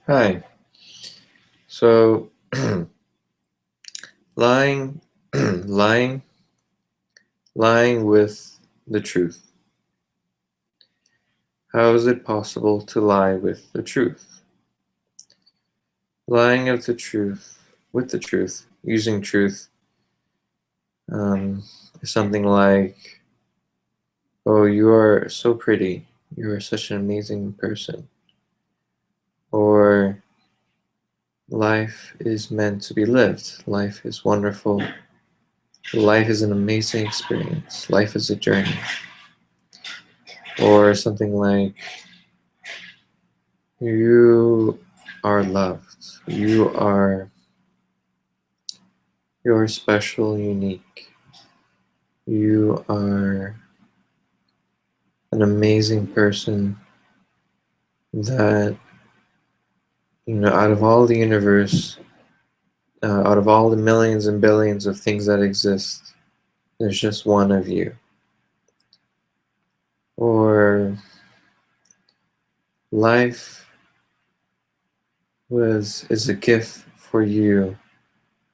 Hi. So, lying, lying, lying with the truth. How is it possible to lie with the truth? Lying of the truth, with the truth, using truth, is something like, "Oh, you are so pretty. You are such an amazing person." Or, "Life is meant to be lived. Life is wonderful. Life is an amazing experience. Life is a journey." Or something like, "You are loved. You are special, unique. You are an amazing person that, out of all the universe, out of all the millions and billions of things that exist, there's just one of you." Or, "Life is a gift for you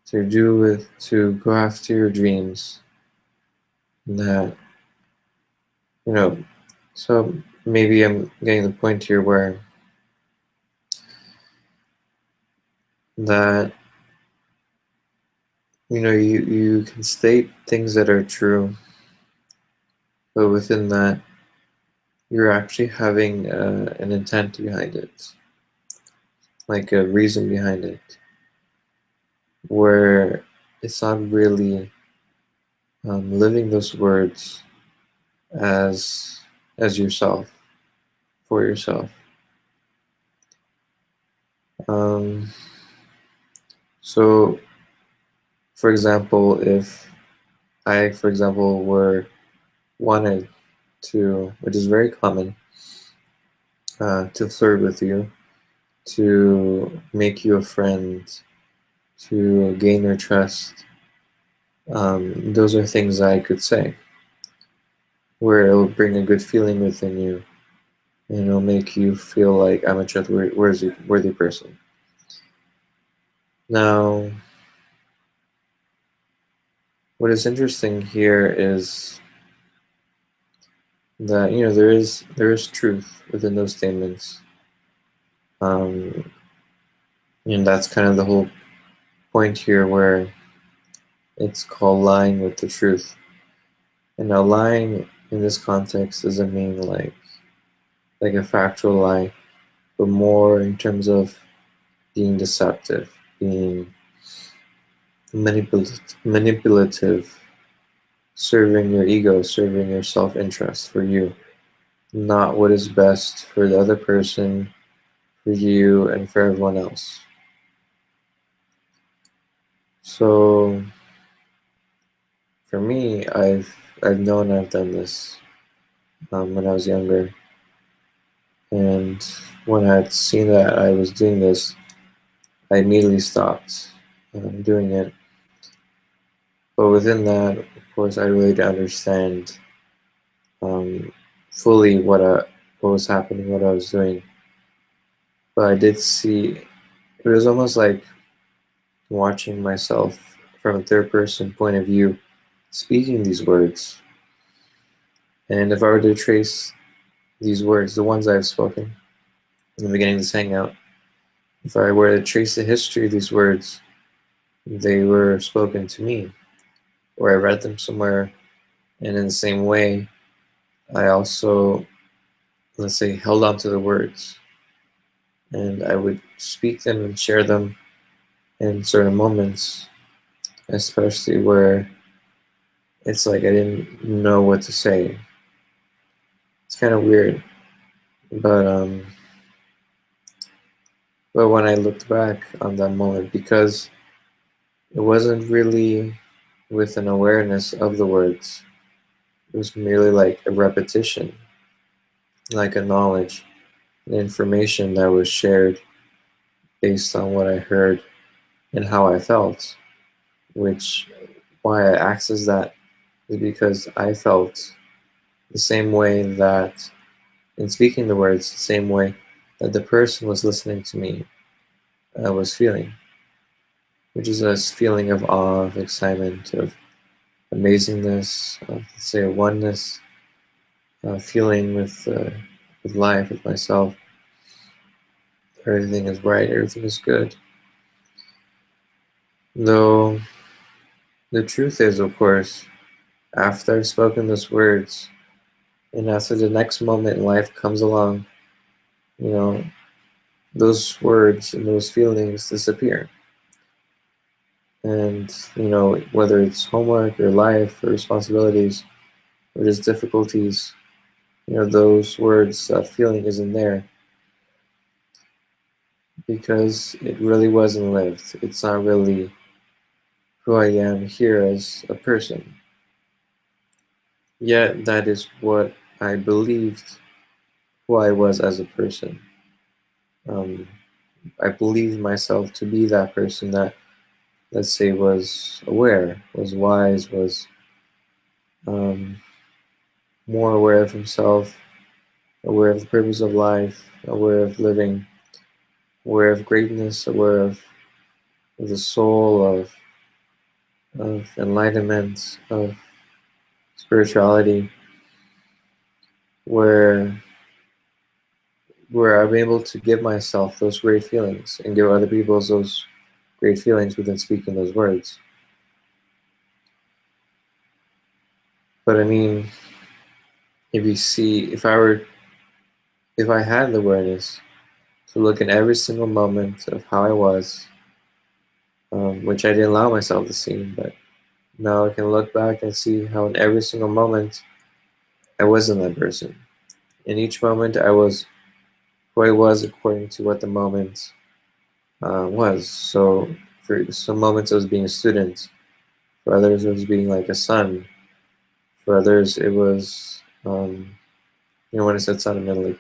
to go after your dreams." That, you know, so maybe I'm getting the point here where that you can state things that are true, but within that you're actually having an intent behind it, like a reason behind it, where it's not really living those words as yourself, for yourself. um, so for example, if I, for example, were wanted to, which is very common, to flirt with you, to make you a friend, to gain your trust. Those are things I could say, where it'll bring a good feeling within you, and it'll make you feel like I'm a trustworthy person. Now, what is interesting here is that there is truth within those statements, and that's kind of the whole point here, where it's called lying with the truth. And now, lying in this context doesn't mean like a factual lie, but more in terms of being deceptive, being manipulative, serving your ego, serving your self-interest for you, not what is best for the other person, for you, and for everyone else. So for me, I've known I've done this when I was younger, and when I had seen that I was doing this, I immediately stopped doing it. But within that, of course, I really didn't understand um, fully what was happening, what I was doing. But I did see, it was almost like watching myself from a third person point of view speaking these words. And if I were to trace these words, the ones I've spoken in the beginning of this hangout, if I were to trace the history of these words, they were spoken to me, or I read them somewhere, and in the same way, I also, let's say, held on to the words, and I would speak them and share them in certain moments, especially where it's like I didn't know what to say. It's kind of weird, but when I looked back on that moment, because it wasn't really with an awareness of the words, it was merely like a repetition, like a knowledge, an information that was shared based on what I heard and how I felt, which why I accessed that is because I felt the same way that, in speaking the words, the same way that the person was listening to me. I was feeling, which is a feeling of awe, of excitement, of amazingness, of, let's say, a oneness, feeling with life, with myself. Everything is right, everything is good. Though the truth is, of course, after I've spoken those words, and after the next moment in life comes along, you know, those words and those feelings disappear. And, whether it's homework or life or responsibilities or just difficulties, those words, that feeling isn't there because it really wasn't lived. It's not really who I am here as a person. Yet that is what I believed who I was as a person. Um, I believed myself to be that person that, let's say, was aware, was wise, was um, more aware of himself, aware of the purpose of life, aware of living, aware of greatness, aware of the soul, of enlightenment, of spirituality, where I'm able to give myself those great feelings and give other people those great feelings within speaking those words. But I mean, if you see, if I had the awareness to look in every single moment of how I was, which I didn't allow myself to see, but now I can look back and see how in every single moment I wasn't that person. In each moment, I was who I was according to what the moment was. So for some moments, I was being a student. For others, it was being like a son. For others, it was, when I said son, I meant like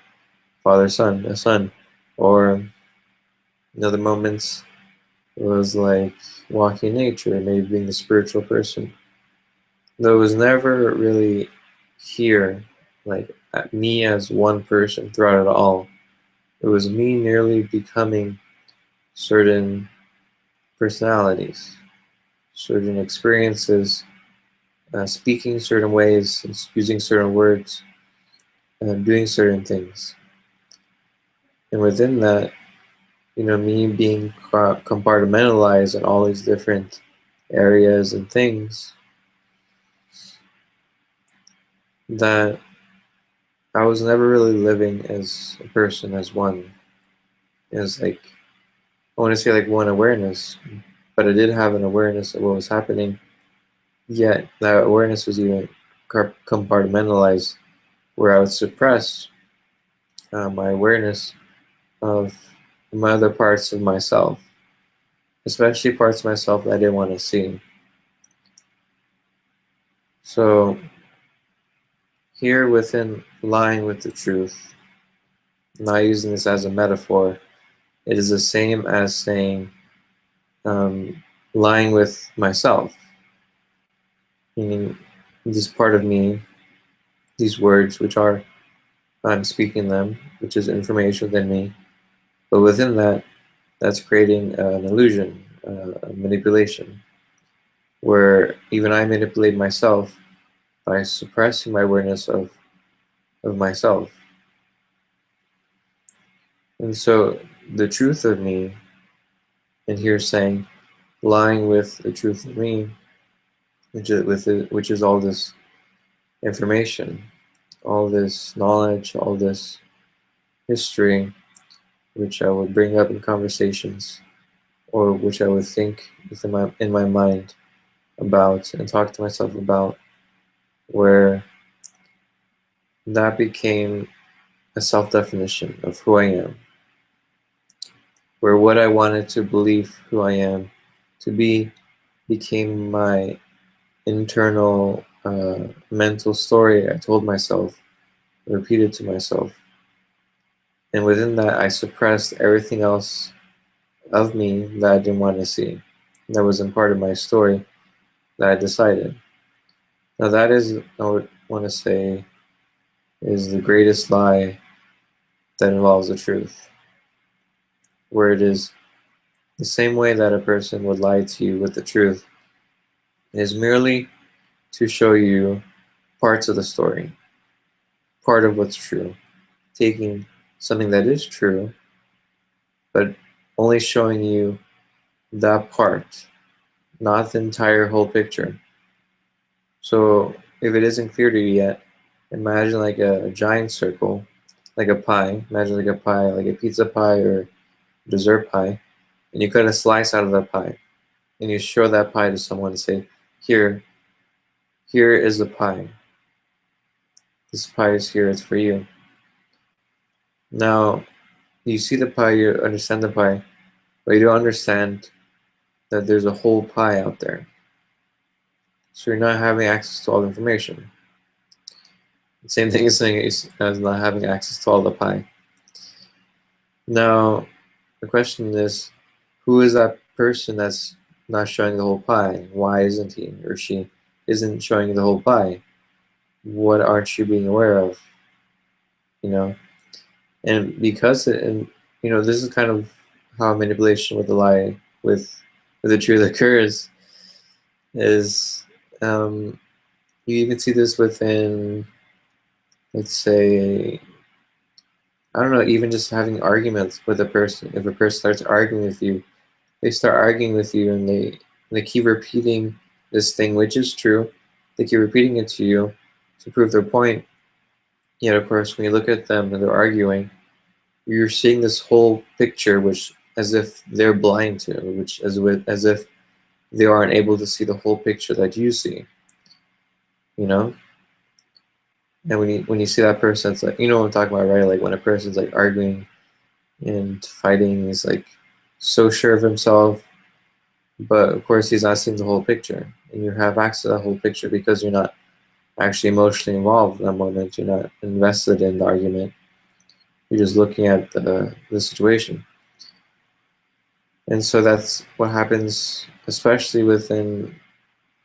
father, son, a son. Or in other moments, it was like walking in nature, maybe being a spiritual person. Though it was never really here, like me as one person throughout it all. It was me nearly becoming certain personalities, certain experiences, speaking certain ways, using certain words, and doing certain things. And within that, me being compartmentalized in all these different areas and things, that I was never really living as a person, as one, as like, I want to say like one awareness, but I did have an awareness of what was happening, yet that awareness was even compartmentalized, where I would suppress my awareness of my other parts of myself, especially parts of myself that I didn't want to see. So here within lying with the truth, not using this as a metaphor, it is the same as saying lying with myself, meaning this part of me, these words, which are, I'm speaking them, which is information within me, but within that, that's creating an illusion, a manipulation, where even I manipulate myself by suppressing my awareness of myself. And so the truth of me, and here saying, lying with the truth of me, which is all this information, all this knowledge, all this history, which I would bring up in conversations, or which I would think in my mind about and talk to myself about, where that became a self-definition of who I am, where what I wanted to believe who I am to be became my internal mental story I told myself, repeated to myself. And within that, I suppressed everything else of me that I didn't want to see. That wasn't part of my story that I decided. Now, that is, I would want to say, is the greatest lie that involves the truth, where it is The same way that a person would lie to you with the truth is merely to show you parts of the story, part of what's true, taking something that is true, but only showing you that part, not the entire whole picture. So if it isn't clear to you yet, imagine like a giant circle, like a pie. Imagine like a pie, like a pizza pie or dessert pie, and you cut a slice out of that pie, and you show that pie to someone and say, "Here, here is the pie. This pie is here. It's for you." Now you see the pie, you understand the pie, but you don't understand that there's a whole pie out there. So you're not having access to all the information. The same thing as saying as not having access to all the pie. Now, the question is, who is that person that's not showing the whole pie? Why isn't he or she isn't showing the whole pie? What aren't you being aware of? You know, and because and this is kind of how manipulation with the lie with the truth occurs. Is you even see this within, let's say, I don't know, even just having arguments with a person. If a person starts arguing with you, they start arguing with you, and they keep repeating this thing, which is true. They keep repeating it to you to prove their point. Yet, of course, when you look at them and they're arguing, you're seeing this whole picture, which as if they're blind to, which as if they aren't able to see the whole picture that you see. You know, and when you see that person, it's like, you know what I'm talking about, right? Like when a person's like arguing and fighting, he's like so sure of himself, but of course he's not seeing the whole picture, and you have access to that whole picture because you're not actually emotionally involved in that moment. You're not invested in the argument. You're just looking at the situation. And so that's what happens, especially within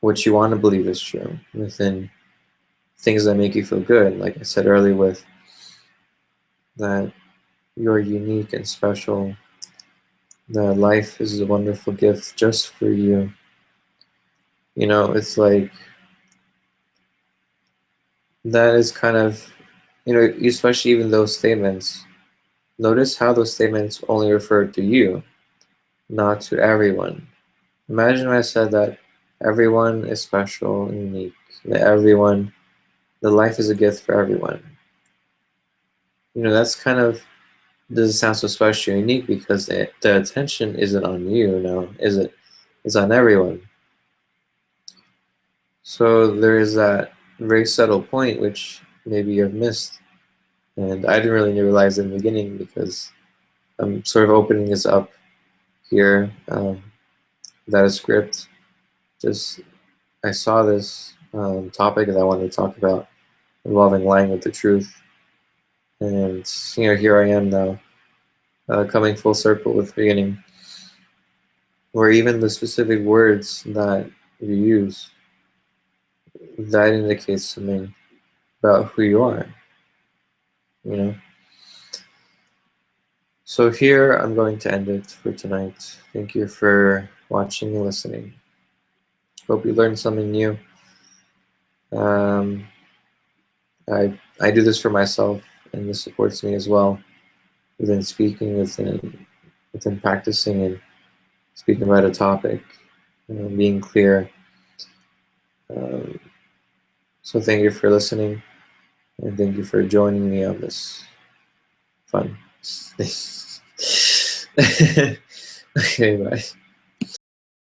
what you want to believe is true, within things that make you feel good. Like I said earlier, with that you're unique and special, that life is a wonderful gift just for you. It's like that is kind of, especially even those statements. Notice how those statements only refer to you, not to everyone. Imagine I said that everyone is special and unique, that the life is a gift for everyone. That's kind of, doesn't sound so special and unique because the attention isn't on you now, is it? It's on everyone. So there is that very subtle point which maybe you've missed. And I didn't really realize in the beginning because I'm sort of opening this up here without a script. Just I saw this topic that I wanted to talk about involving lying with the truth, and here I am now, coming full circle with the beginning, where even the specific words that you use, that indicates something about who you are. So here I'm going to end it for tonight. Thank you for watching and listening. Hope you learned something new. Um, I do this for myself, and this supports me as well within speaking, within practicing and speaking about a topic, being clear. So thank you for listening, and thank you for joining me on this fun. Okay, bye.